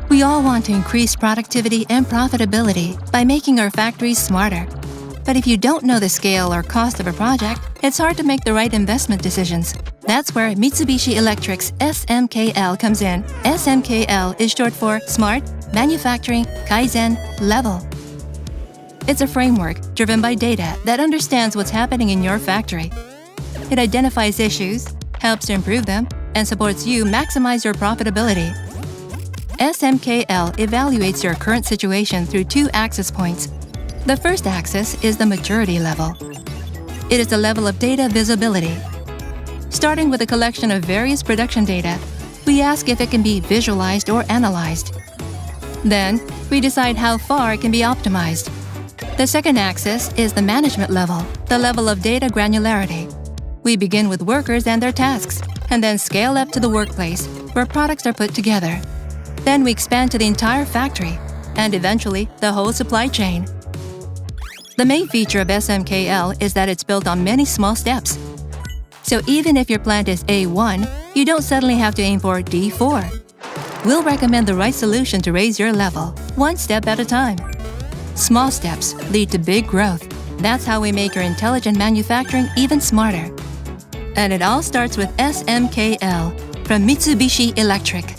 We all want to increase productivity and profitability by making our factories smarter. But if you don't know the scale or cost of a project, it's hard to make the right investment decisions. That's where Mitsubishi Electric's SMKL comes in. SMKL is short for Smart Manufacturing Kaizen Level. It's a framework driven by data that understands what's happening in your factory. It identifies issues, helps to improve them, and supports you maximize your profitability. SMKL evaluates your current situation through two access points. The first axis is the maturity level. It is the level of data visibility. Starting with a collection of various production data, we ask if it can be visualized or analyzed. Then, we decide how far it can be optimized. The second axis is the management level, the level of data granularity. We begin with workers and their tasks, and then scale up to the workplace, where products are put together. Then we expand to the entire factory, and eventually the whole supply chain. The main feature of SMKL is that it's built on many small steps. So even if your plant is A1, you don't suddenly have to aim for D4. We'll recommend the right solution to raise your level, one step at a time. Small steps lead to big growth. That's how we make your intelligent manufacturing even smarter. And it all starts with SMKL from Mitsubishi Electric.